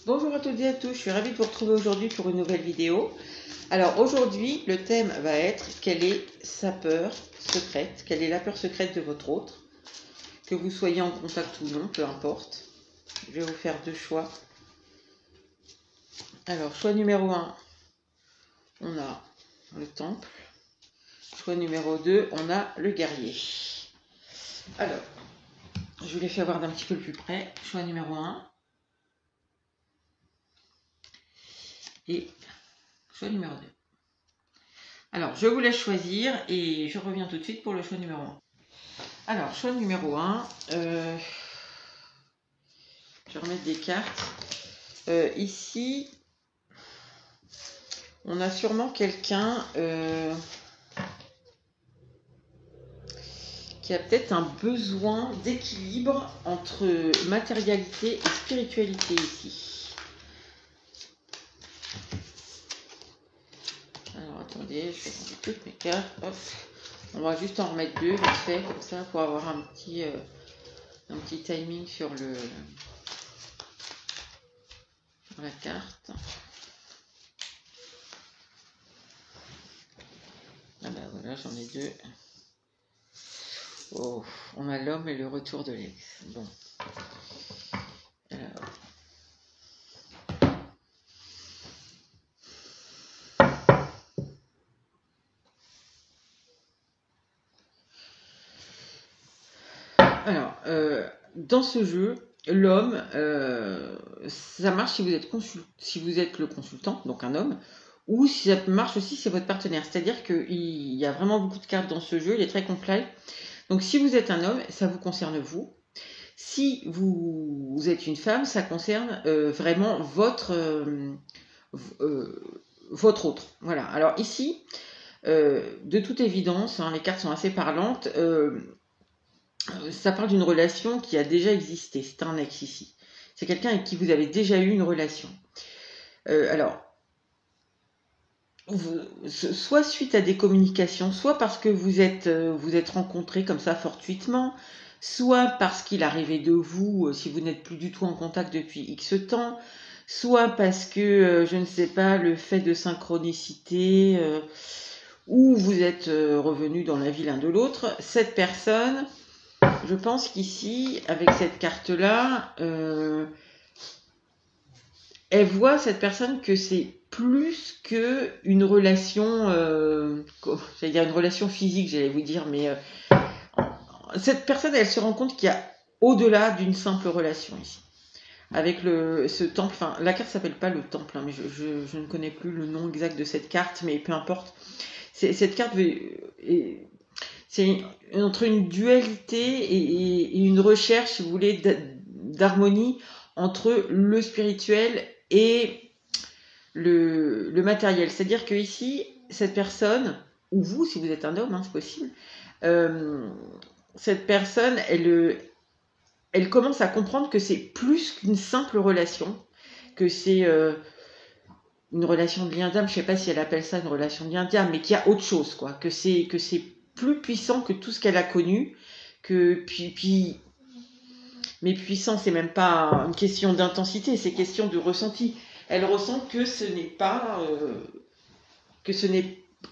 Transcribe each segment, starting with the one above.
Bonjour à toutes et à tous, je suis ravie de vous retrouver aujourd'hui pour une nouvelle vidéo. Alors aujourd'hui, le thème va être quelle est sa peur secrète, quelle est la peur secrète de votre autre, que vous soyez en contact ou non, peu importe. Je vais vous faire deux choix. Alors, choix numéro 1, on a le temple. Choix numéro 2, on a le guerrier. Alors, je vous les fais voir d'un petit peu plus près. Choix numéro 1 et choix numéro 2. Alors, je vous laisse choisir et je reviens tout de suite pour le choix numéro 1. Alors, choix numéro 1, je vais remettre des cartes. Ici, on a sûrement quelqu'un qui a peut-être un besoin d'équilibre entre matérialité et spiritualité ici. Alors, attendez, je vais prendre toutes mes cartes. Hop. On va juste en remettre deux, vite fait, comme ça, pour avoir un petit timing sur la carte. Ah ben voilà, j'en ai deux. Oh, on a l'homme et le retour de l'ex. Bon. Alors, dans ce jeu, l'homme, ça marche si vous êtes le consultant, donc un homme, ou si ça marche aussi si c'est votre partenaire. C'est-à-dire qu'il y a vraiment beaucoup de cartes dans ce jeu, il est très complet. Donc si vous êtes un homme, ça vous concerne vous. Si vous êtes une femme, ça concerne vraiment votre autre. Voilà. Alors ici, de toute évidence, hein, les cartes sont assez parlantes. Ça parle d'une relation qui a déjà existé. C'est un ex ici. C'est quelqu'un avec qui vous avez déjà eu une relation. Alors, soit suite à des communications, soit parce que vous êtes rencontrés comme ça fortuitement, soit parce qu'il a rêvé de vous si vous n'êtes plus du tout en contact depuis X temps, soit parce que, je ne sais pas, le fait de synchronicité, ou vous êtes revenus dans la vie l'un de l'autre, cette personne, je pense qu'ici, avec cette carte-là, elle voit cette personne que c'est plus qu'une relation, j'allais dire une relation physique, j'allais vous dire, mais cette personne, elle se rend compte qu'il y a au-delà d'une simple relation ici. Avec ce temple, enfin, la carte s'appelle pas le temple, hein, mais je ne connais plus le nom exact de cette carte, mais peu importe. Cette carte, c'est entre une dualité et une recherche, si vous voulez, d'harmonie entre le spirituel et le matériel. C'est-à-dire que ici, cette personne, ou vous, si vous êtes un homme, hein, c'est possible, cette personne, elle commence à comprendre que c'est plus qu'une simple relation, que c'est une relation de lien d'âme. Je ne sais pas si elle appelle ça une relation de lien d'âme, mais qu'il y a autre chose, quoi. Que c'est plus puissant que tout ce qu'elle a connu, mais puissant, c'est même pas une question d'intensité, c'est question de ressenti. Elle ressent que ce n'est pas que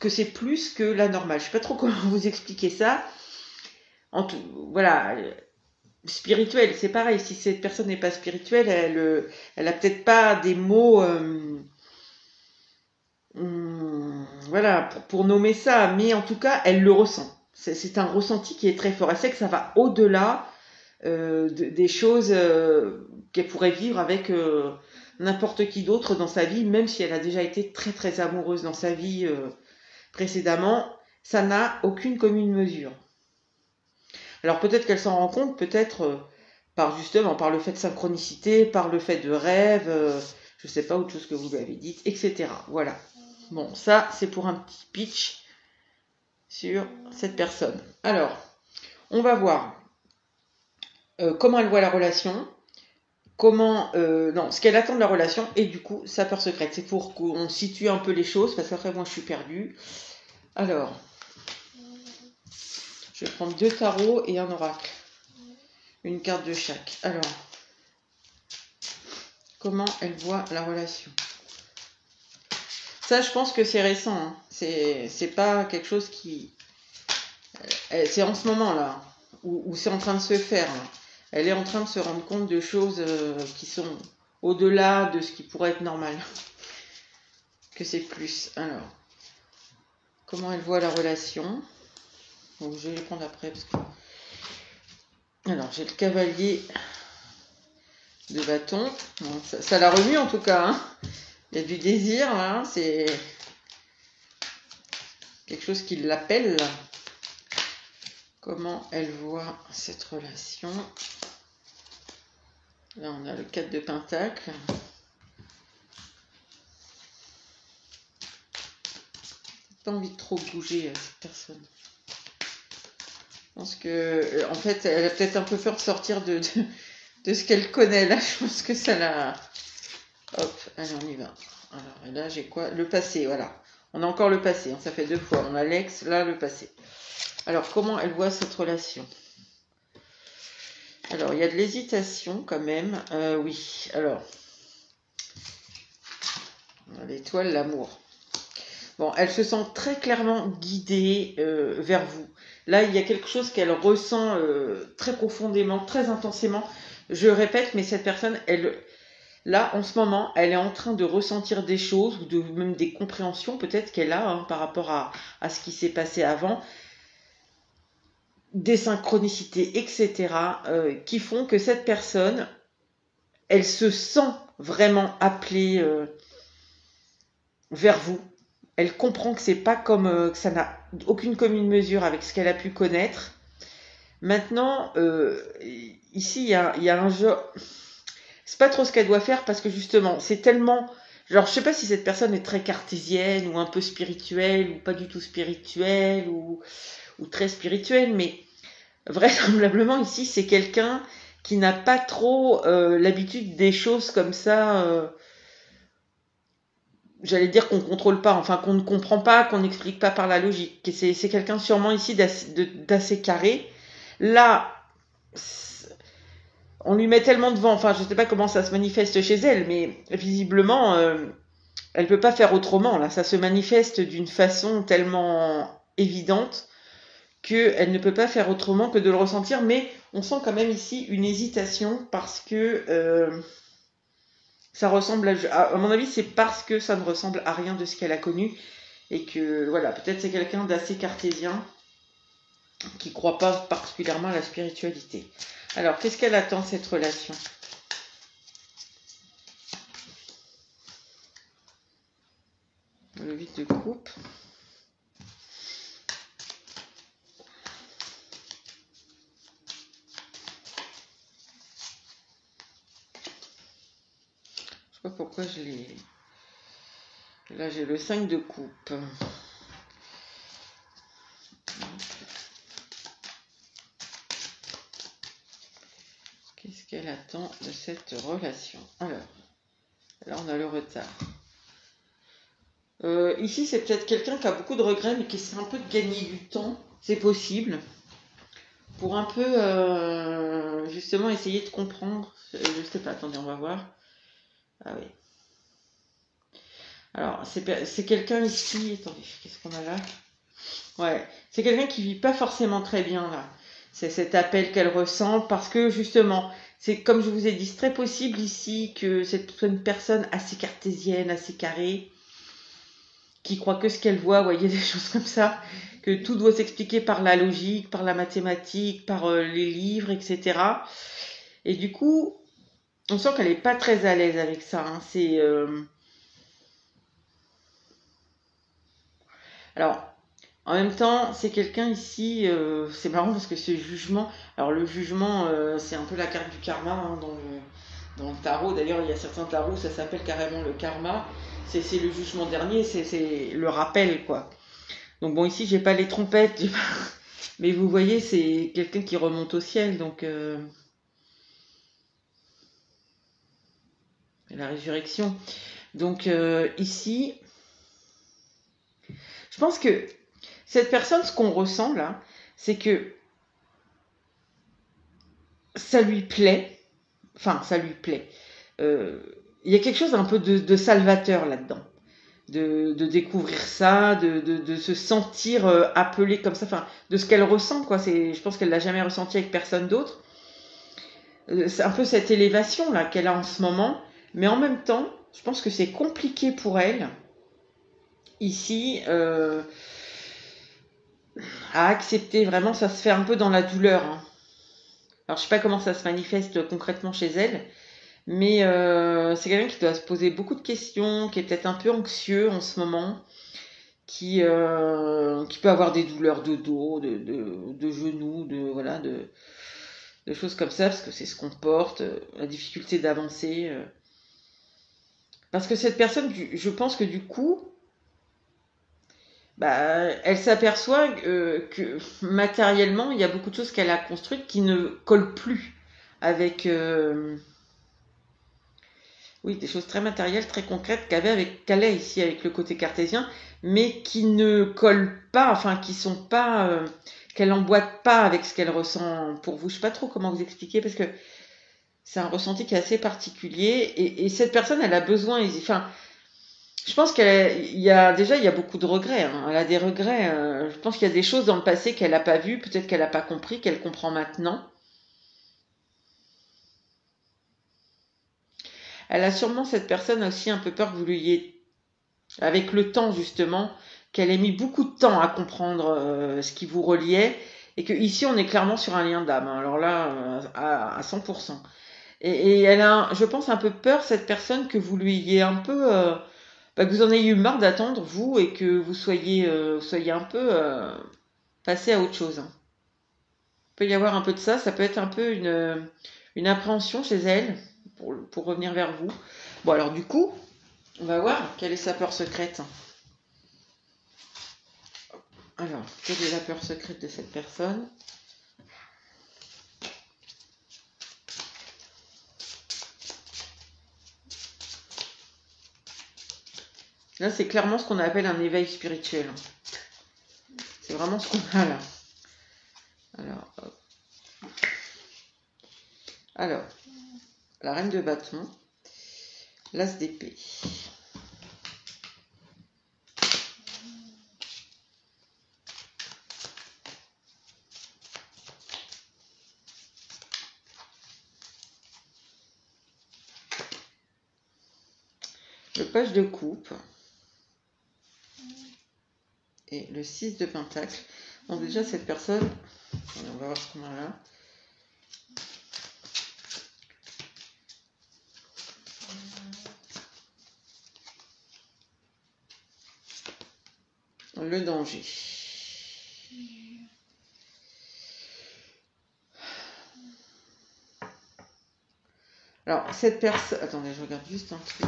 c'est plus que la normale. Je sais pas trop comment vous expliquer ça. Voilà, spirituel, c'est pareil. Si cette personne n'est pas spirituelle, elle a peut-être pas des mots, voilà, pour nommer ça, mais en tout cas, elle le ressent. C'est un ressenti qui est très fort. Elle sait que ça va au-delà des choses qu'elle pourrait vivre avec n'importe qui d'autre dans sa vie, même si elle a déjà été très très amoureuse dans sa vie précédemment, ça n'a aucune commune mesure. Alors peut-être qu'elle s'en rend compte, peut-être par le fait de synchronicité, par le fait de rêve, je sais pas, autre chose que vous lui avez dit, etc. Voilà. Bon, ça c'est pour un petit pitch sur cette personne. Alors, on va voir comment elle voit la relation, ce qu'elle attend de la relation, et du coup sa peur secrète. C'est pour qu'on situe un peu les choses, parce qu'après moi je suis perdue. Alors, je vais prendre 2 tarots et un oracle, une carte de chaque. Alors, comment elle voit la relation. Ça, je pense que c'est récent. Hein. C'est pas quelque chose qui... C'est en ce moment-là, où c'est en train de se faire. Là. Elle est en train de se rendre compte de choses qui sont au-delà de ce qui pourrait être normal. Que c'est plus. Alors, comment elle voit la relation. Donc, je vais les prendre après. Parce que... Alors, j'ai le cavalier de bâton. Bon, ça la remue en tout cas. Hein. Il y a du désir, là. C'est quelque chose qui l'appelle. Comment elle voit cette relation. Là, on a le 4 de Pentacle. Pas envie de trop bouger cette personne. Je pense que, en fait, elle a peut-être un peu peur de sortir de ce qu'elle connaît. Là, je pense que ça la... Hop, allez, on y va. Alors, et là, j'ai quoi? Le passé, voilà. On a encore le passé, hein, ça fait 2 fois. On a l'ex, là, le passé. Alors, comment elle voit cette relation? Alors, il y a de l'hésitation quand même. Oui, alors. L'étoile, l'amour. Bon, elle se sent très clairement guidée vers vous. Là, il y a quelque chose qu'elle ressent très profondément, très intensément. Je répète, mais cette personne, là, en ce moment, elle est en train de ressentir des choses, ou même des compréhensions peut-être qu'elle a hein, par rapport à ce qui s'est passé avant. Des synchronicités, etc., qui font que cette personne, elle se sent vraiment appelée vers vous. Elle comprend que c'est pas comme que ça n'a aucune commune mesure avec ce qu'elle a pu connaître. Maintenant, ici, il y a un jeu. C'est pas trop ce qu'elle doit faire parce que justement, c'est tellement. Genre, je sais pas si cette personne est très cartésienne ou un peu spirituelle ou pas du tout spirituelle ou très spirituelle, mais vraisemblablement ici, c'est quelqu'un qui n'a pas trop l'habitude des choses comme ça. J'allais dire qu'on contrôle pas, enfin qu'on ne comprend pas, qu'on n'explique pas par la logique. Et c'est quelqu'un sûrement ici d'assez carré. Là, on lui met tellement devant, enfin je sais pas comment ça se manifeste chez elle, mais visiblement, elle peut pas faire autrement. Là, ça se manifeste d'une façon tellement évidente qu'elle ne peut pas faire autrement que de le ressentir. Mais on sent quand même ici une hésitation parce que... ça ressemble à mon avis, c'est parce que ça ne ressemble à rien de ce qu'elle a connu et que voilà, peut-être c'est quelqu'un d'assez cartésien qui ne croit pas particulièrement à la spiritualité. Alors, qu'est-ce qu'elle attend de cette relation? Le 8 de coupe. Je sais pas pourquoi je l'ai... Là, j'ai le 5 de coupe. Qu'est-ce qu'elle attend de cette relation? Alors, là, on a le retard. Ici, c'est peut-être quelqu'un qui a beaucoup de regrets, mais qui essaie un peu de gagner du temps. C'est possible. Pour un peu, justement, essayer de comprendre. Je sais pas, attendez, on va voir. Ah oui. Alors, c'est quelqu'un ici... Attendez, qu'est-ce qu'on a là? Ouais, c'est quelqu'un qui vit pas forcément très bien, là. C'est cet appel qu'elle ressent, parce que, justement, c'est comme je vous ai dit, c'est très possible ici que c'est une personne assez cartésienne, assez carrée, qui croit que ce qu'elle voit, vous voyez, des choses comme ça, que tout doit s'expliquer par la logique, par la mathématique, par les livres, etc. Et du coup, on sent qu'elle n'est pas très à l'aise avec ça. Hein. Alors, en même temps, c'est quelqu'un ici, c'est marrant parce que ce jugement, alors le jugement, c'est un peu la carte du karma hein, dans le tarot. D'ailleurs, il y a certains tarots, ça s'appelle carrément le karma. C'est le jugement dernier, c'est le rappel, quoi. Donc bon, ici, j'ai pas les trompettes, mais vous voyez, c'est quelqu'un qui remonte au ciel, donc la résurrection. Donc ici, je pense que cette personne, ce qu'on ressent là, c'est que ça lui plaît, enfin, ça lui plaît. il y a quelque chose un peu de salvateur là-dedans. De découvrir ça, de se sentir appelée comme ça, enfin, de ce qu'elle ressent, quoi. Je pense qu'elle l'a jamais ressenti avec personne d'autre. C'est un peu cette élévation là qu'elle a en ce moment, mais en même temps, je pense que c'est compliqué pour elle ici à accepter. Vraiment, ça se fait un peu dans la douleur, hein. Alors, je sais pas comment ça se manifeste concrètement chez elle, mais c'est quelqu'un qui doit se poser beaucoup de questions, qui est peut-être un peu anxieux en ce moment, qui peut avoir des douleurs de dos, de genoux, voilà, de choses comme ça, parce que c'est ce qu'on porte, la difficulté d'avancer. Parce que cette personne, je pense que du coup, bah, elle s'aperçoit que matériellement, il y a beaucoup de choses qu'elle a construites qui ne collent plus avec, oui, des choses très matérielles, très concrètes qu'elle a ici avec le côté cartésien, mais qui ne collent pas, enfin, qui sont pas, qu'elle emboîte pas avec ce qu'elle ressent pour vous. Je sais pas trop comment vous expliquer parce que c'est un ressenti qui est assez particulier et cette personne, elle a besoin, enfin, je pense il y a beaucoup de regrets, hein. Elle a des regrets. Je pense qu'il y a des choses dans le passé qu'elle n'a pas vues, peut-être qu'elle n'a pas compris, qu'elle comprend maintenant. Elle a sûrement, cette personne, aussi un peu peur que vous lui ayez, avec le temps justement, qu'elle ait mis beaucoup de temps à comprendre ce qui vous reliait, et que ici on est clairement sur un lien d'âme, hein. Alors là, à 100%. Et elle a, je pense, un peu peur, cette personne, que vous lui ayez un peu, que vous en ayez eu marre d'attendre, vous, et que vous soyez un peu passé à autre chose, hein. Il peut y avoir un peu de ça, ça peut être un peu une appréhension chez elle, pour revenir vers vous. Bon, alors du coup, on va voir quelle est sa peur secrète. Alors, quelle est la peur secrète de cette personne? Là, c'est clairement ce qu'on appelle un éveil spirituel. C'est vraiment ce qu'on a là. Alors, hop. Alors, la reine de bâton, l'as d'épée. Le page de coupe. Et le 6 de pentacle. Donc déjà, cette personne, on va voir ce qu'on a là. Le danger. Alors, cette personne... Attendez, je regarde juste un truc.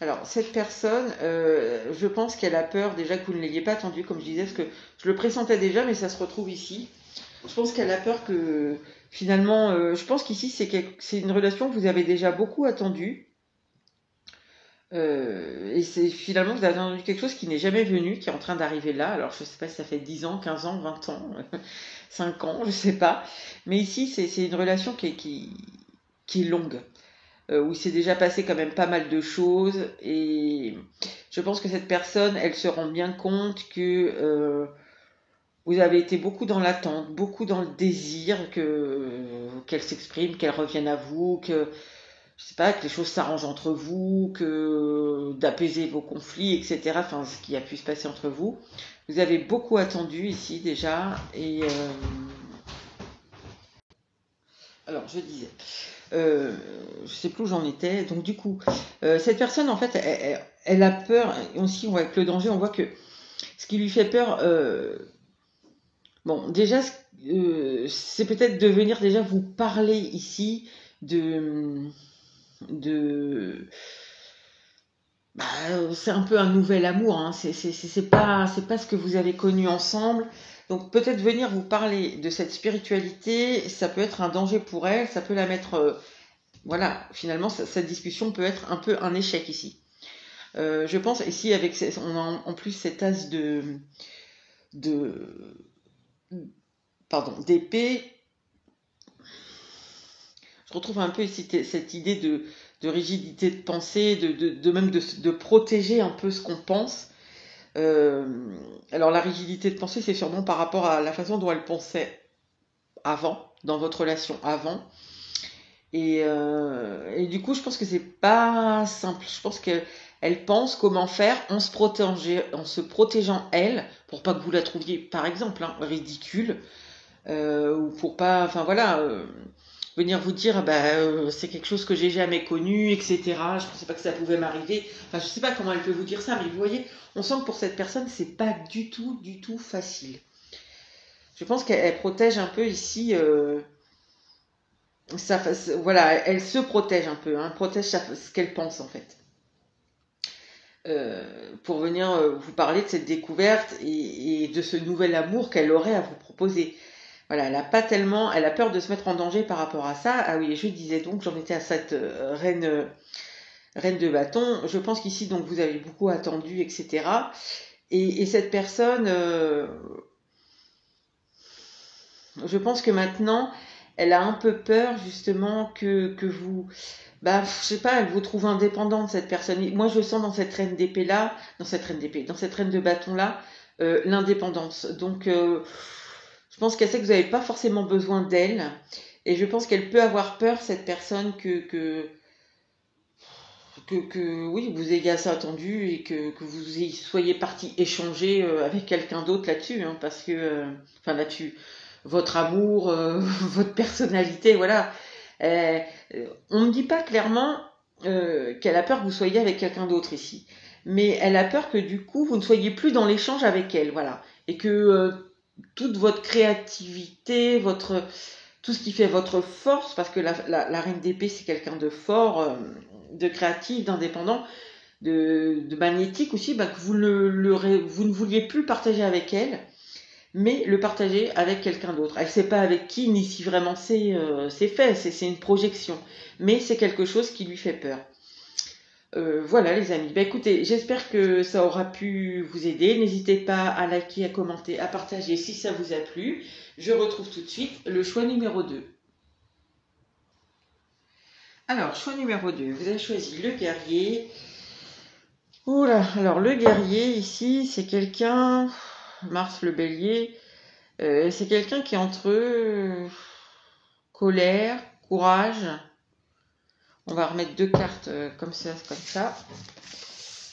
Alors, cette personne, je pense qu'elle a peur déjà que vous ne l'ayez pas attendu, comme je disais, parce que je le pressentais déjà, mais ça se retrouve ici. Je pense qu'elle a peur que, finalement, je pense qu'ici, c'est une relation que vous avez déjà beaucoup attendue. Et c'est finalement, vous avez attendu quelque chose qui n'est jamais venu, qui est en train d'arriver là. Alors, je ne sais pas si ça fait 10 ans, 15 ans, 20 ans, 5 ans, je ne sais pas. Mais ici, c'est une relation qui est longue. Où il s'est déjà passé quand même pas mal de choses et je pense que cette personne, elle se rend bien compte que vous avez été beaucoup dans l'attente, beaucoup dans le désir qu'elle s'exprime, qu'elle revienne à vous, que je sais pas, que les choses s'arrangent entre vous, que d'apaiser vos conflits, etc. Enfin, ce qui a pu se passer entre vous. Vous avez beaucoup attendu ici déjà et alors je disais. Je sais plus où j'en étais. Donc du coup, cette personne, en fait, elle a peur. Aussi, avec le danger, on voit que ce qui lui fait peur, bon, déjà, c'est peut-être de venir déjà vous parler ici de bah, c'est un peu un nouvel amour, hein. C'est pas ce que vous avez connu ensemble. Donc peut-être venir vous parler de cette spiritualité, ça peut être un danger pour elle, ça peut la mettre voilà, finalement, cette discussion peut être un peu un échec ici. Je pense ici, on a en plus cet as de pardon, d'épée, je retrouve un peu ici cette idée de rigidité de pensée, même de protéger un peu ce qu'on pense. Alors la rigidité de pensée, c'est sûrement par rapport à la façon dont elle pensait avant, dans votre relation avant. Et du coup, je pense que c'est pas simple. Je pense qu'elle pense comment faire en se protégeant elle, pour pas que vous la trouviez, par exemple, hein, ridicule, ou pour pas, enfin voilà, venir vous dire, c'est quelque chose que j'ai jamais connu, etc. Je pensais pas que ça pouvait m'arriver. Enfin, je sais pas comment elle peut vous dire ça, mais vous voyez, on sent que pour cette personne, c'est pas du tout facile. Je pense qu'elle protège un peu ici. Voilà, elle se protège un peu, hein, protège ce qu'elle pense en fait. Pour venir vous parler de cette découverte et de ce nouvel amour qu'elle aurait à vous proposer. Voilà, elle a peur de se mettre en danger par rapport à ça. Ah oui, je disais donc, j'en étais à cette reine de bâton. Je pense qu'ici, donc, vous avez beaucoup attendu, etc. Et cette personne, je pense que maintenant, elle a un peu peur justement que vous, je sais pas, elle vous trouve indépendante cette personne. Moi, je sens dans cette reine d'épée là, dans cette reine de bâton là, l'indépendance. Donc, je pense qu'elle sait que vous n'avez pas forcément besoin d'elle, et je pense qu'elle peut avoir peur cette personne que oui, vous ayez assez attendu et que vous soyez parti échanger avec quelqu'un d'autre là-dessus, hein, parce que, enfin là-dessus, votre amour, votre personnalité, voilà. Euh, on ne dit pas clairement qu'elle a peur que vous soyez avec quelqu'un d'autre ici, mais elle a peur que du coup vous ne soyez plus dans l'échange avec elle, voilà, et que toute votre créativité, tout ce qui fait votre force, parce que la reine d'épée c'est quelqu'un de fort, de créatif, d'indépendant, de magnétique aussi, que vous ne vouliez plus partager avec elle, mais le partager avec quelqu'un d'autre. Elle ne sait pas avec qui, ni si vraiment c'est fait, c'est une projection, mais c'est quelque chose qui lui fait peur. Voilà les amis, écoutez, j'espère que ça aura pu vous aider. N'hésitez pas à liker, à commenter, à partager si ça vous a plu. Je retrouve tout de suite le choix numéro 2. Alors, choix numéro 2, vous avez choisi le guerrier. Oula, alors le guerrier ici, c'est quelqu'un, Mars le bélier, c'est quelqu'un qui est entre colère, courage. On va remettre 2 cartes comme ça,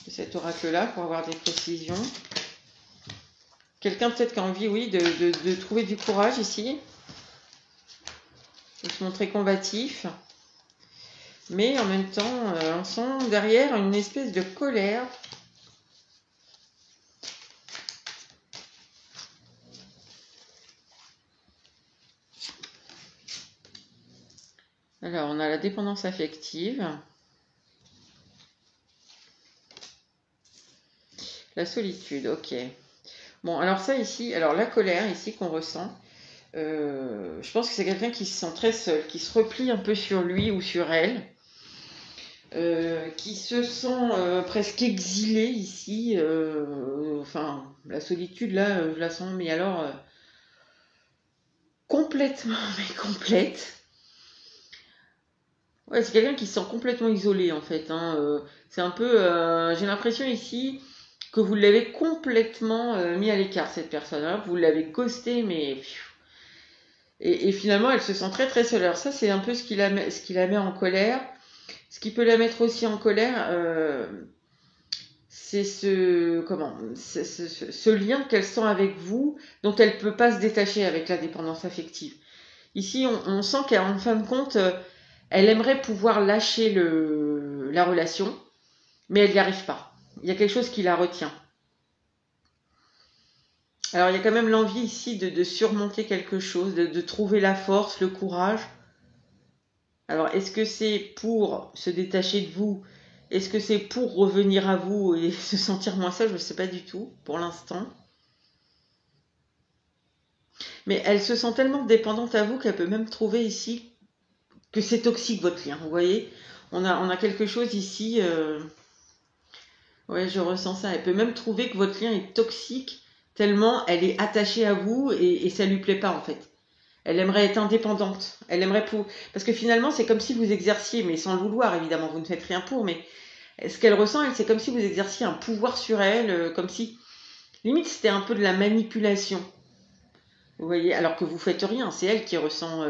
de cet oracle-là pour avoir des précisions. Quelqu'un peut-être qui a envie, oui, de trouver du courage ici, de se montrer combatif. Mais en même temps, on sent derrière une espèce de colère. Alors, on a la dépendance affective. La solitude, ok. Bon, alors ça ici, alors la colère ici qu'on ressent, je pense que c'est quelqu'un qui se sent très seul, qui se replie un peu sur lui ou sur elle. Qui se sent presque exilé ici. Enfin, la solitude, là, je la sens, mais alors complètement, mais complète. Ouais, c'est quelqu'un qui se sent complètement isolé, en fait. Hein. C'est un peu... j'ai l'impression ici que vous l'avez complètement mis à l'écart, cette personne-là. Vous l'avez ghosté, mais... Et finalement, elle se sent très, très seule. Alors ça, c'est un peu ce qui la met en colère. Ce qui peut la mettre aussi en colère, c'est ce lien qu'elle sent avec vous, dont elle ne peut pas se détacher avec la dépendance affective. Ici, on sent qu'en fin de compte, elle aimerait pouvoir lâcher la relation, mais elle n'y arrive pas. Il y a quelque chose qui la retient. Alors, il y a quand même l'envie ici de surmonter quelque chose, de trouver la force, le courage. Alors, est-ce que c'est pour se détacher de vous? Est-ce que c'est pour revenir à vous et se sentir moins seul? Je ne sais pas du tout, pour l'instant. Mais elle se sent tellement dépendante à vous qu'elle peut même trouver ici que c'est toxique, votre lien. Vous voyez, on a quelque chose ici... Ouais, je ressens ça. Elle peut même trouver que votre lien est toxique, tellement elle est attachée à vous et ça lui plaît pas, en fait. Elle aimerait être indépendante. Elle aimerait parce que finalement, c'est comme si vous exerciez, mais sans le vouloir, évidemment, vous ne faites rien pour, mais ce qu'elle ressent, elle, c'est comme si vous exerciez un pouvoir sur elle, comme si, limite, c'était un peu de la manipulation. Vous voyez, alors que vous faites rien, c'est elle qui ressent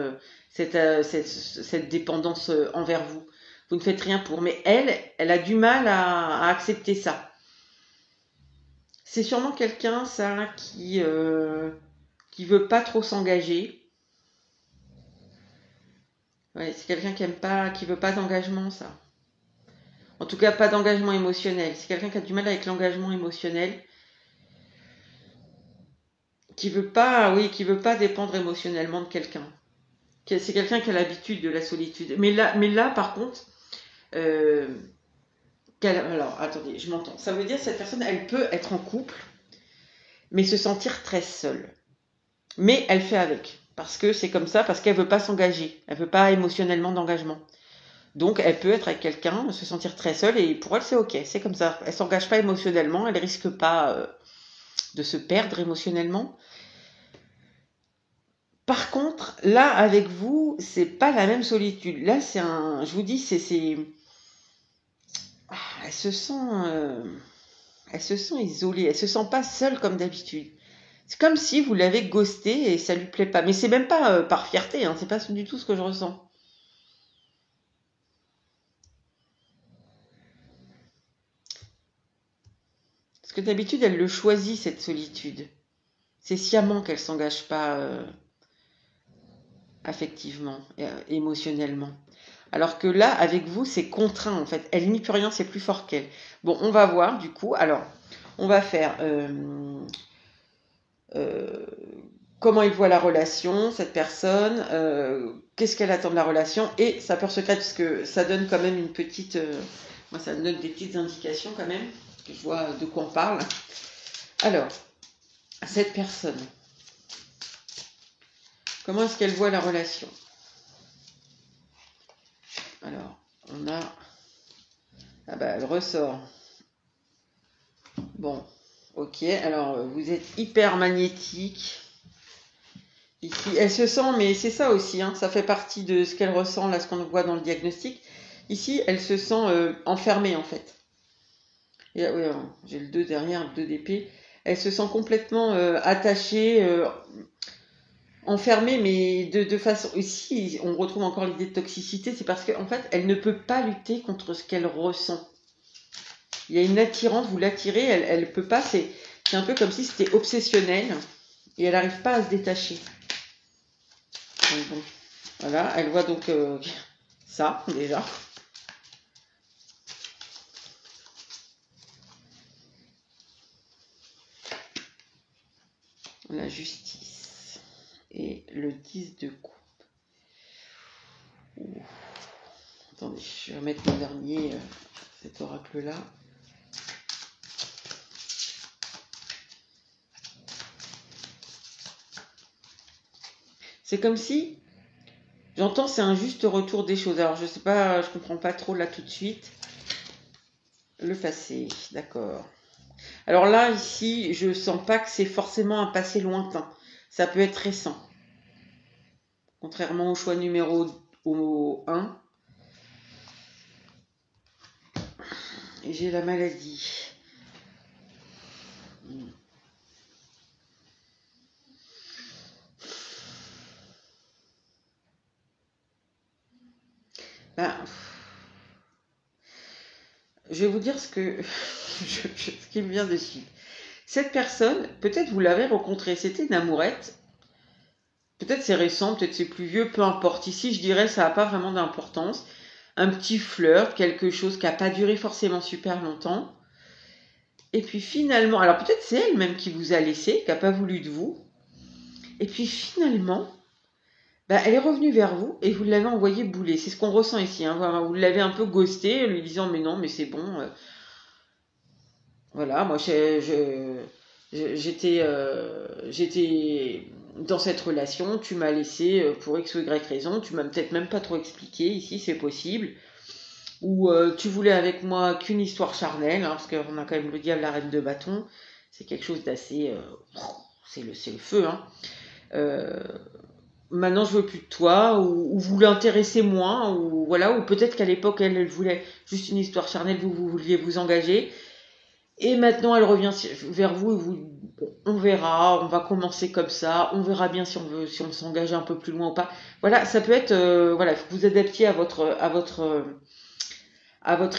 cette dépendance envers vous. Vous ne faites rien pour, mais elle a du mal à accepter ça. C'est sûrement quelqu'un, ça, qui veut pas trop s'engager. Ouais, c'est quelqu'un qui aime pas, qui veut pas d'engagement, ça. En tout cas, pas d'engagement émotionnel. C'est quelqu'un qui a du mal avec l'engagement émotionnel, qui veut pas dépendre émotionnellement de quelqu'un. C'est quelqu'un qui a l'habitude de la solitude. Mais là, par contre, alors, attendez, je m'entends. Ça veut dire que cette personne, elle peut être en couple, mais se sentir très seule. Mais elle fait avec. Parce que c'est comme ça, parce qu'elle veut pas s'engager. Elle veut pas émotionnellement d'engagement. Donc, elle peut être avec quelqu'un, se sentir très seule, et pour elle, c'est ok. C'est comme ça. Elle s'engage pas émotionnellement, elle risque pas de se perdre émotionnellement. Par contre, là, avec vous, c'est pas la même solitude. Là, je vous dis, elle se sent isolée. Elle se sent pas seule comme d'habitude. C'est comme si vous l'avez ghosté et ça lui plaît pas. Mais c'est même pas par fierté, hein. C'est pas du tout ce que je ressens. Parce que d'habitude, elle le choisit, cette solitude. C'est sciemment qu'elle s'engage pas affectivement, émotionnellement. Alors que là, avec vous, c'est contraint, en fait. Elle n'y peut rien, c'est plus fort qu'elle. Bon, on va voir, du coup. Alors, on va faire comment il voit la relation, cette personne, qu'est-ce qu'elle attend de la relation, et sa peur secrète, parce que ça donne quand même une petite... moi, ça me donne des petites indications, quand même, que je vois de quoi on parle. Alors, cette personne, comment est-ce qu'elle voit la relation? Alors, on a... Ah bah, elle ressort. Bon, ok. Alors, vous êtes hyper magnétique. Ici, elle se sent, mais c'est ça aussi, hein, ça fait partie de ce qu'elle ressent, là, ce qu'on voit dans le diagnostic. Ici, elle se sent enfermée, en fait. Et, oui, j'ai le 2 derrière, le 2 d'épée. Elle se sent complètement attachée, enfermée, mais de façon... Ici, on retrouve encore l'idée de toxicité, c'est parce qu'en fait, elle ne peut pas lutter contre ce qu'elle ressent. Il y a une attirance, vous l'attirez, elle peut pas, c'est un peu comme si c'était obsessionnel, et elle n'arrive pas à se détacher. Donc, bon, voilà, elle voit donc ça, déjà. La justice. Et le 10 de coupe. Ouh. Attendez, je vais mettre mon dernier, cet oracle-là. C'est comme si, j'entends, c'est un juste retour des choses. Alors, je sais pas, je comprends pas trop là tout de suite. Le passé, d'accord. Alors là, ici, je sens pas que c'est forcément un passé lointain. Ça peut être récent. Contrairement au choix numéro 1. Et j'ai la maladie. Ben, je vais vous dire ce qui me vient de suite. Cette personne, peut-être vous l'avez rencontrée, c'était une amourette. Peut-être c'est récent, peut-être c'est plus vieux, peu importe. Ici, je dirais, ça n'a pas vraiment d'importance. Un petit flirt, quelque chose qui n'a pas duré forcément super longtemps. Et puis finalement, alors peut-être c'est elle-même qui vous a laissé, qui n'a pas voulu de vous. Et puis finalement, bah, elle est revenue vers vous et vous l'avez envoyé bouler. C'est ce qu'on ressent ici. Hein. Vous l'avez un peu ghosté, lui disant mais non, mais c'est bon. Voilà, moi j'étais dans cette relation, tu m'as laissé pour X ou Y raison, tu m'as peut-être même pas trop expliqué, ici c'est possible. Ou tu voulais avec moi qu'une histoire charnelle, hein, parce qu'on a quand même le diable, la reine de bâton, c'est quelque chose d'assez... c'est le feu, hein. maintenant je veux plus de toi, ou vous l'intéressez moins, ou voilà, ou peut-être qu'à l'époque elle voulait juste une histoire charnelle, vous vouliez vous engager, et maintenant elle revient vers vous et vous, bon, on verra, on va commencer comme ça, on verra bien si on s'engage un peu plus loin ou pas. Voilà, ça peut être, voilà, il faut que vous adaptiez à votre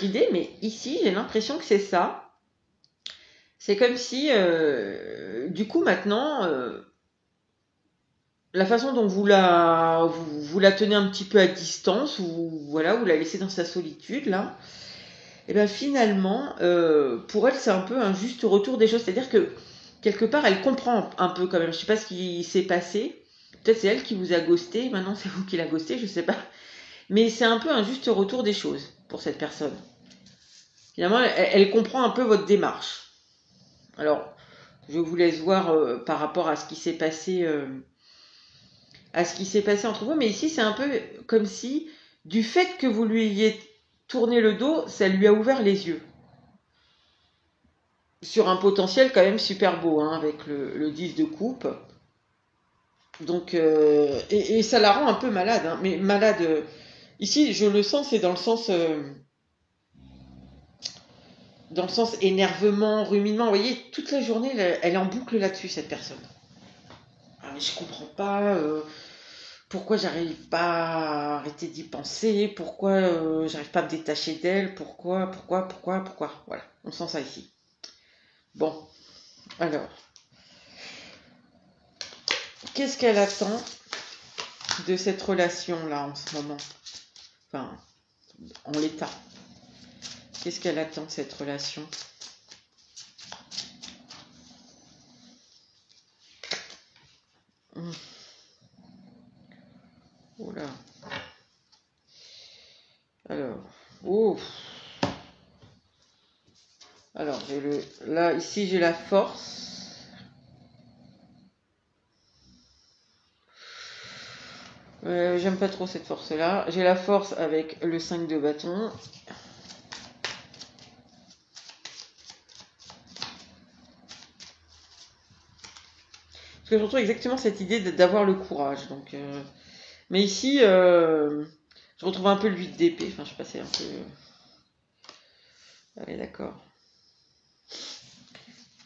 idée, mais ici j'ai l'impression que c'est ça. C'est comme si, du coup maintenant, la façon dont vous la tenez un petit peu à distance, ou voilà, vous la laissez dans sa solitude là, et bien finalement, pour elle c'est un peu un juste retour des choses, c'est-à-dire que quelque part elle comprend un peu quand même, je sais pas ce qui s'est passé, peut-être c'est elle qui vous a ghosté, maintenant c'est vous qui l'a ghosté, je sais pas, mais c'est un peu un juste retour des choses pour cette personne. Finalement elle comprend un peu votre démarche. Alors je vous laisse voir par rapport à ce qui s'est passé. À ce qui s'est passé entre vous, mais ici c'est un peu comme si, du fait que vous lui ayez tourné le dos, ça lui a ouvert les yeux. Sur un potentiel quand même super beau, hein, avec le 10 de coupe. Donc, et ça la rend un peu malade, hein, mais malade. Ici, je le sens, c'est dans le sens énervement, ruminement. Vous voyez, toute la journée, elle est en boucle là-dessus, cette personne. Ah, mais je comprends pas. Pourquoi j'arrive pas à arrêter d'y penser, pourquoi j'arrive pas à me détacher d'elle, pourquoi, voilà, on sent ça ici. Bon, alors, qu'est-ce qu'elle attend de cette relation-là en ce moment? Enfin, en l'état. Qu'est-ce qu'elle attend de cette relation? Oh là. Alors, oh. Alors, là, ici, j'ai la force. J'aime pas trop cette force-là. J'ai la force avec le 5 de bâton. Parce que je retrouve exactement cette idée d'avoir le courage. Donc, mais ici, je retrouve un peu le 8 d'épée. Enfin, je sais pas, c'est un peu... Allez, d'accord.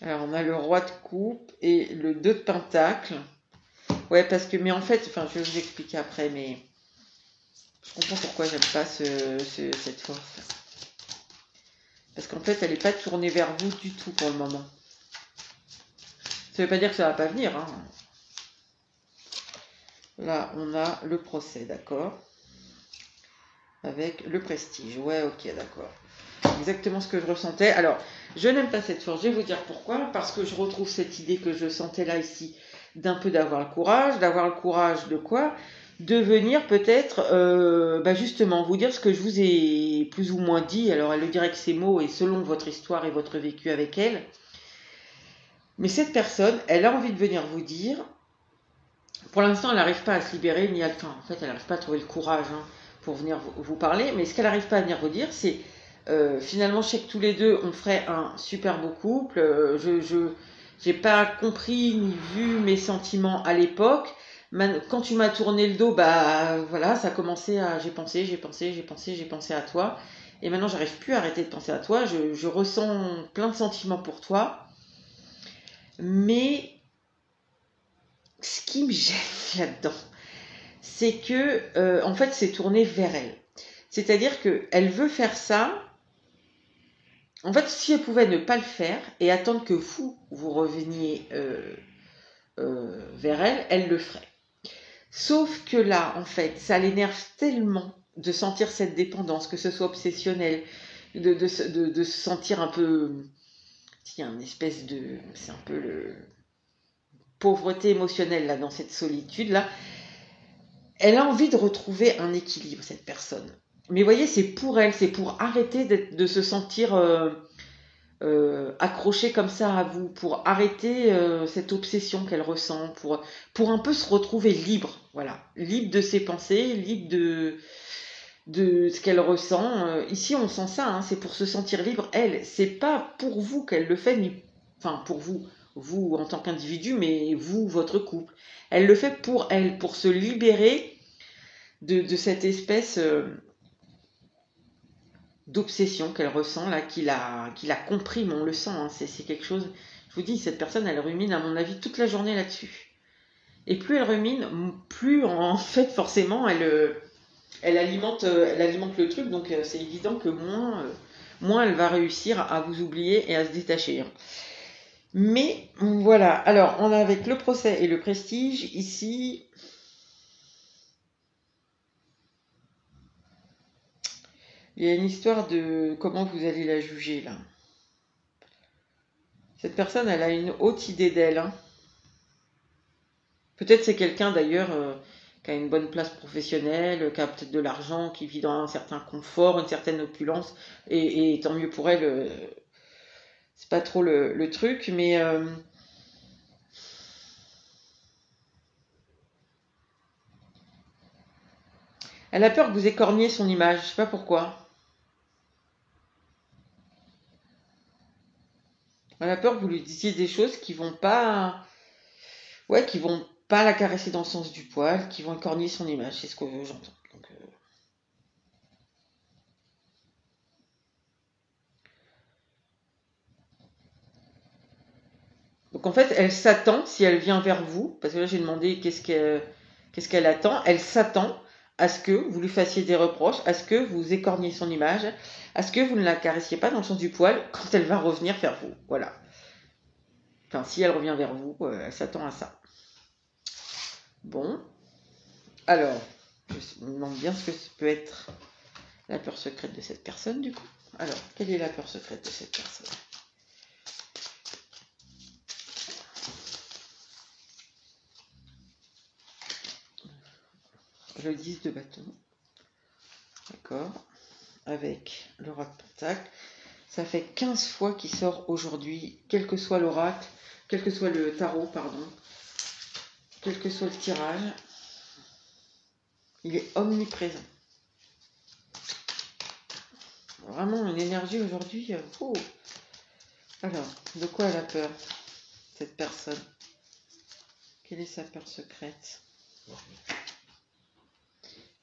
Alors, on a le roi de coupe et le 2 de pentacle. Ouais, parce que... Mais en fait, enfin, je vais vous expliquer après, mais... Je comprends pourquoi j'aime pas cette force. Parce qu'en fait, elle n'est pas tournée vers vous du tout pour le moment. Ça veut pas dire que ça va pas venir, hein. Là, on a le procès, d'accord? Avec le prestige. Ouais, ok, d'accord. Exactement ce que je ressentais. Alors, je n'aime pas cette force. Je vais vous dire pourquoi. Parce que je retrouve cette idée que je sentais là, ici, d'un peu d'avoir le courage. D'avoir le courage de quoi? De venir peut-être, justement, vous dire ce que je vous ai plus ou moins dit. Alors, elle le dirait que ces mots et selon votre histoire et votre vécu avec elle. Mais cette personne, elle a envie de venir vous dire... Pour l'instant, elle n'arrive pas à se libérer, ni à... Enfin, en fait, elle n'arrive pas à trouver le courage, hein, pour venir vous parler. Mais ce qu'elle n'arrive pas à venir vous dire, c'est... finalement, je sais que tous les deux, on ferait un super beau couple. Je n'ai pas compris ni vu mes sentiments à l'époque. Quand tu m'as tourné le dos, bah voilà, ça a commencé à... J'ai pensé à toi. Et maintenant, j'arrive plus à arrêter de penser à toi. Je ressens plein de sentiments pour toi. Mais ce qui me gêne là-dedans, c'est que, en fait, c'est tourné vers elle. C'est-à-dire qu'elle veut faire ça. En fait, si elle pouvait ne pas le faire et attendre que vous reveniez vers elle, elle le ferait. Sauf que là, en fait, ça l'énerve tellement de sentir cette dépendance, que ce soit obsessionnel, de se sentir un peu... Il y a une espèce de... C'est un peu le... pauvreté émotionnelle là, dans cette solitude-là. Elle a envie de retrouver un équilibre, cette personne. Mais vous voyez, c'est pour elle, c'est pour arrêter de se sentir accrochée comme ça à vous, pour arrêter cette obsession qu'elle ressent, pour un peu se retrouver libre, voilà, libre de ses pensées, libre de ce qu'elle ressent. Ici, on sent ça, hein, c'est pour se sentir libre. Elle, c'est pas pour vous qu'elle le fait, ni, enfin pour vous, vous en tant qu'individu, mais vous, votre couple. Elle le fait pour elle, pour se libérer de cette espèce d'obsession qu'elle ressent, là, qu'il a compris, mais on le sent, hein, c'est quelque chose, je vous dis, cette personne, elle rumine, à mon avis, toute la journée là-dessus. Et plus elle rumine, plus, en fait, forcément, elle alimente le truc, donc c'est évident que moins elle va réussir à vous oublier et à se détacher. Mais voilà, alors on a avec le procès et le prestige, ici, il y a une histoire de comment vous allez la juger là. Cette personne, elle a une haute idée d'elle. Hein. Peut-être c'est quelqu'un d'ailleurs qui a une bonne place professionnelle, qui a peut-être de l'argent, qui vit dans un certain confort, une certaine opulence, et tant mieux pour elle, c'est pas trop le truc, mais elle a peur que vous écorniez son image, je sais pas pourquoi. Elle a peur que vous lui disiez des choses qui vont pas, ouais, qui vont pas la caresser dans le sens du poil, qui vont écorner son image, c'est ce que j'entends. Donc en fait, elle s'attend, si elle vient vers vous, parce que là j'ai demandé qu'est-ce qu'elle attend, elle s'attend à ce que vous lui fassiez des reproches, à ce que vous écorniez son image, à ce que vous ne la caressiez pas dans le sens du poil quand elle va revenir vers vous. Voilà. Enfin, si elle revient vers vous, elle s'attend à ça. Bon. Alors, je me demande bien ce que peut être la peur secrète de cette personne, du coup. Alors, quelle est la peur secrète de cette personne? Le 10 de bâton. D'accord. Avec le roi de pentacle. Ça fait 15 fois qu'il sort aujourd'hui, quel que soit l'oracle, quel que soit le tarot, pardon, quel que soit le tirage. Il est omniprésent. Vraiment une énergie aujourd'hui. Oh. Alors, de quoi elle a peur, cette personne? Quelle est sa peur secrète?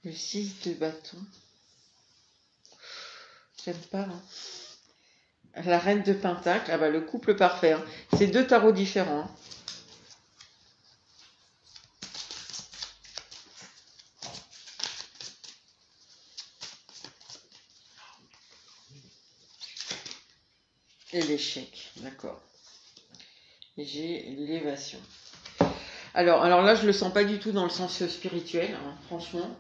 Le 6 de bâton. J'aime pas. Hein. La reine de pentacle. Ah bah le couple parfait. Hein. C'est deux tarots différents. Hein. Et l'échec, d'accord. Et j'ai l'élévation. Alors là, je le sens pas du tout dans le sens spirituel, hein, franchement.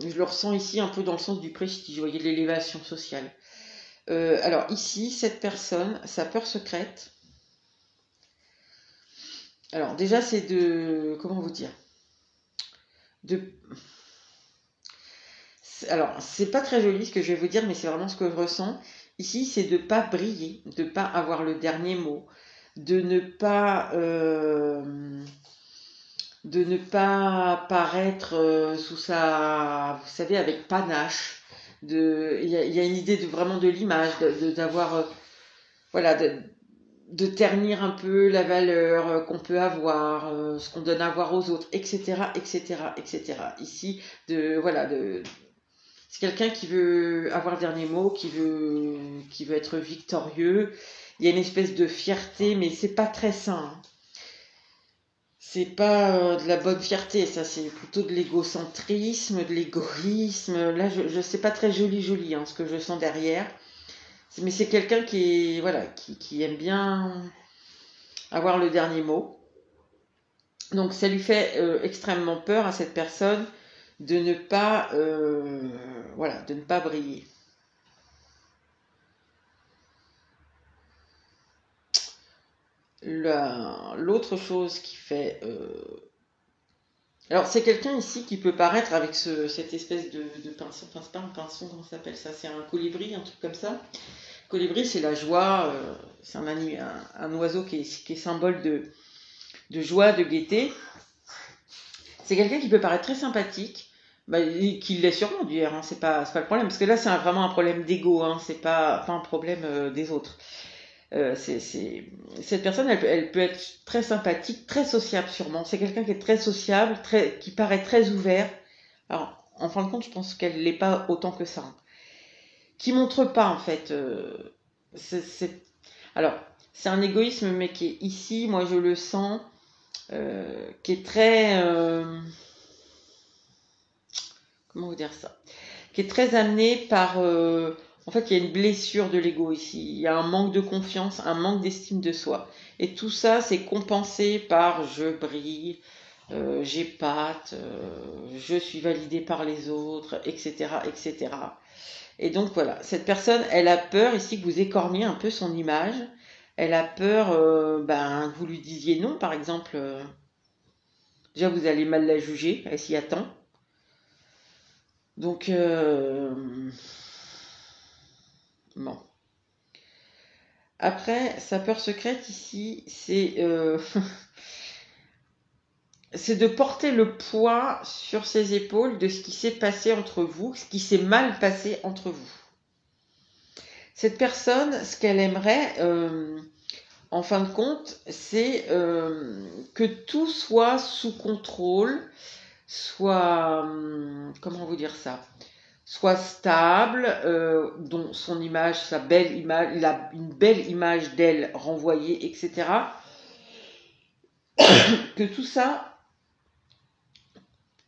Je le ressens ici un peu dans le sens du prestige, vous voyez, de l'élévation sociale. Alors ici, cette personne, sa peur secrète. Alors déjà, c'est de... Comment vous dire Alors, c'est pas très joli ce que je vais vous dire, mais c'est vraiment ce que je ressens. Ici, c'est de pas briller, de pas avoir le dernier mot, de ne pas paraître sous sa, vous savez, avec panache. Il y a une idée de vraiment de l'image, d'avoir, voilà, de ternir un peu la valeur qu'on peut avoir, ce qu'on donne à voir aux autres, etc., etc., etc. Ici, c'est quelqu'un qui veut avoir le dernier mot, qui veut être victorieux. Il y a une espèce de fierté, mais c'est pas très sain. Hein. C'est pas de la bonne fierté, ça c'est plutôt de l'égocentrisme, de l'égoïsme. Là, je sais pas très joli hein, ce que je sens derrière. Mais c'est quelqu'un qui aime bien avoir le dernier mot. Donc ça lui fait extrêmement peur à cette personne de ne pas briller. L'autre chose qui fait alors c'est quelqu'un ici qui peut paraître avec cette espèce de pinceau, enfin c'est pas un pinceau, comment ça s'appelle ça, c'est un colibri, un truc comme ça. Colibri, c'est la joie, c'est un oiseau qui est symbole de joie, de gaieté. C'est quelqu'un qui peut paraître très sympathique, qui l'est sûrement d'ailleurs, c'est pas le problème, parce que là c'est vraiment un problème d'ego, c'est pas un problème des autres. Cette personne, elle peut être très sympathique, très sociable sûrement. C'est quelqu'un qui est très sociable, qui paraît très ouvert. Alors, en fin de compte, je pense qu'elle l'est pas autant que ça, hein. Qui montre pas, en fait. Alors, c'est un égoïsme, mais qui est ici, moi je le sens, qui est très... comment vous dire ça? Qui est très amené par... en fait, il y a une blessure de l'ego ici. Il y a un manque de confiance, un manque d'estime de soi. Et tout ça, c'est compensé par je brille, j'épate, je suis validé par les autres, etc., etc. Et donc voilà, cette personne, elle a peur ici que vous écorniez un peu son image. Elle a peur que vous lui disiez non, par exemple. Déjà, vous allez mal la juger, elle s'y attend. Donc, bon. Après, sa peur secrète ici, c'est de porter le poids sur ses épaules de ce qui s'est passé entre vous, ce qui s'est mal passé entre vous. Cette personne, ce qu'elle aimerait, en fin de compte, c'est que tout soit sous contrôle, soit, comment vous dire ça, soit stable, dont son image, sa belle image, il a une belle image d'elle renvoyée, etc. Que tout ça,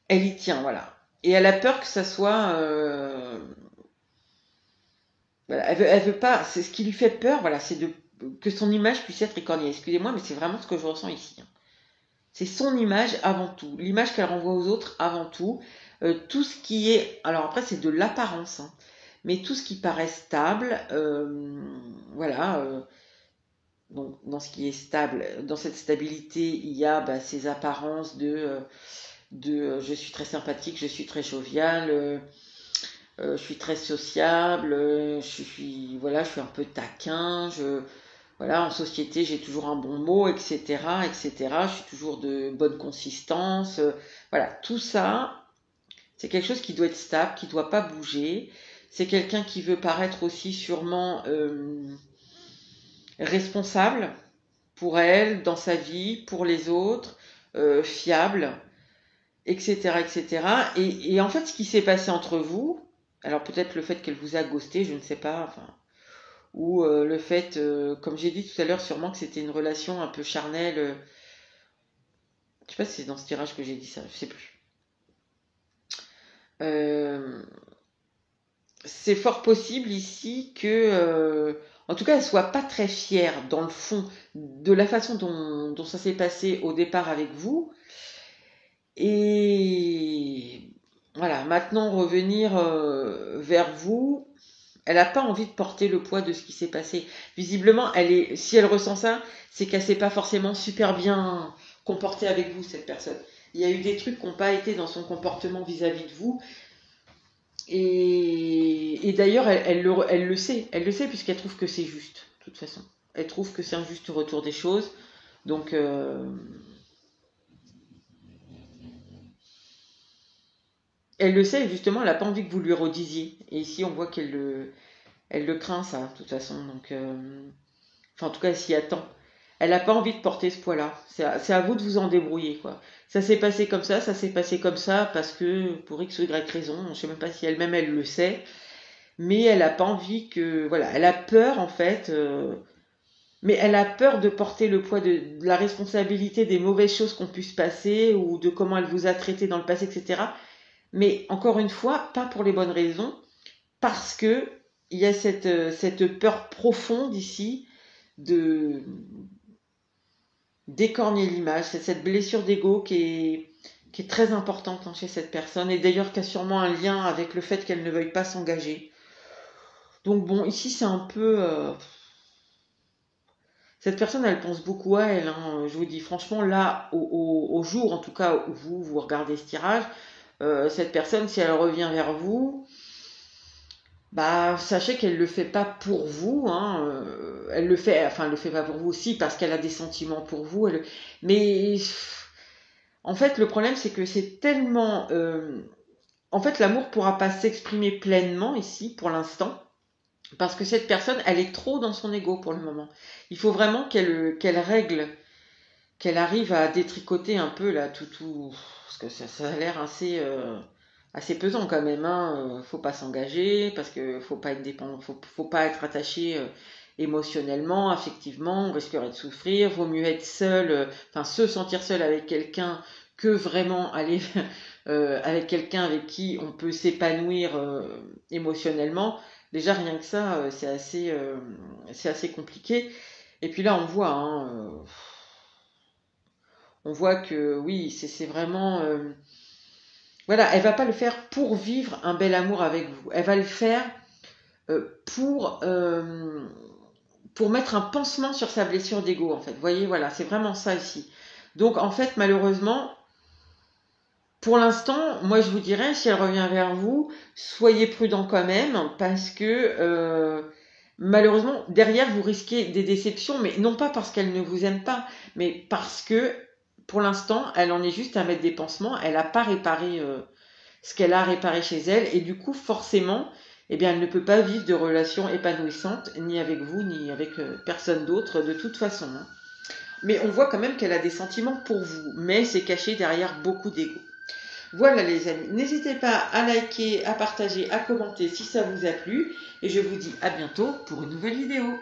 elle y tient, voilà. Et elle a peur que ça soit... voilà, elle veut pas... C'est ce qui lui fait peur, voilà, c'est que son image puisse être écornée. Excusez-moi, mais c'est vraiment ce que je ressens ici, hein. C'est son image avant tout, l'image qu'elle renvoie aux autres avant tout. Tout ce qui est... Alors après, c'est de l'apparence, hein, mais tout ce qui paraît stable, voilà... donc, dans ce qui est stable, dans cette stabilité, il y a ces apparences de je suis très sympathique, je suis très jovial, je suis très sociable, voilà, je suis un peu taquin, voilà, en société, j'ai toujours un bon mot, etc., etc. Je suis toujours de bonne consistance. Voilà, tout ça, c'est quelque chose qui doit être stable, qui ne doit pas bouger. C'est quelqu'un qui veut paraître aussi sûrement responsable pour elle, dans sa vie, pour les autres, fiable, etc., etc. Et en fait, ce qui s'est passé entre vous, alors peut-être le fait qu'elle vous a ghosté, je ne sais pas, enfin, ou le fait, comme j'ai dit tout à l'heure, sûrement que c'était une relation un peu charnelle. Je sais pas si c'est dans ce tirage que j'ai dit ça, je sais plus. C'est fort possible ici que, en tout cas, elle soit pas très fière dans le fond de la façon dont ça s'est passé au départ avec vous. Et voilà, maintenant revenir vers vous, elle n'a pas envie de porter le poids de ce qui s'est passé. Visiblement, si elle ressent ça, c'est qu'elle s'est pas forcément super bien comportée avec vous, cette personne. Il y a eu des trucs qui n'ont pas été dans son comportement vis-à-vis de vous. Et d'ailleurs, elle le sait. Elle le sait puisqu'elle trouve que c'est juste, de toute façon. Elle trouve que c'est un juste retour des choses. Donc, elle le sait, justement, elle n'a pas envie que vous lui redisiez. Et ici, on voit elle le craint, ça, de toute façon. Donc, enfin, en tout cas, elle s'y attend. Elle n'a pas envie de porter ce poids-là. C'est à vous de vous en débrouiller, quoi. Ça s'est passé comme ça s'est passé comme ça, parce que, pour X ou Y raison, je ne sais même pas si elle-même, elle le sait, mais elle n'a pas envie que... Voilà, elle a peur, en fait, mais elle a peur de porter le poids de la responsabilité des mauvaises choses qu'on puisse passer, ou de comment elle vous a traité dans le passé, etc. Mais, encore une fois, pas pour les bonnes raisons, parce que il y a cette peur profonde ici d'écorner l'image. C'est cette blessure d'ego qui est très importante, hein, chez cette personne, et d'ailleurs qui a sûrement un lien avec le fait qu'elle ne veuille pas s'engager. Donc bon, ici c'est un peu... cette personne, elle pense beaucoup à elle, hein. Je vous dis franchement, là, au jour en tout cas où vous regardez ce tirage, cette personne, si elle revient vers vous, sachez qu'elle le fait pas pour vous, hein. Elle le fait pas pour vous aussi parce qu'elle a des sentiments pour vous. Mais en fait, le problème c'est que c'est tellement, en fait, l'amour pourra pas s'exprimer pleinement ici pour l'instant Parce que cette personne, elle est trop dans son ego pour le moment. Il faut vraiment qu'elle règle, qu'elle arrive à détricoter un peu là tout parce que ça a l'air assez pesant quand même. Hein. Faut pas s'engager parce que faut pas être dépendant, faut pas être attaché émotionnellement, affectivement. On risquerait de souffrir. Vaut mieux être seul, enfin se sentir seul avec quelqu'un que vraiment aller avec quelqu'un avec qui on peut s'épanouir émotionnellement. Déjà rien que ça, c'est assez compliqué. Et puis là, on voit que oui, c'est vraiment, voilà, elle va pas le faire pour vivre un bel amour avec vous. Elle va le faire euh, pour euh, pour mettre un pansement sur sa blessure d'ego en fait. Vous voyez, voilà, c'est vraiment ça ici. Donc en fait, malheureusement, pour l'instant, moi je vous dirais, si elle revient vers vous, soyez prudent quand même, parce que malheureusement, derrière, vous risquez des déceptions, mais non pas parce qu'elle ne vous aime pas, mais parce que pour l'instant, elle en est juste à mettre des pansements, elle n'a pas réparé ce qu'elle a réparé chez elle, et du coup, forcément, eh bien, elle ne peut pas vivre de relations épanouissantes, ni avec vous, ni avec personne d'autre, de toute façon. Hein. Mais on voit quand même qu'elle a des sentiments pour vous, mais c'est caché derrière beaucoup d'ego. Voilà les amis, n'hésitez pas à liker, à partager, à commenter si ça vous a plu et je vous dis à bientôt pour une nouvelle vidéo.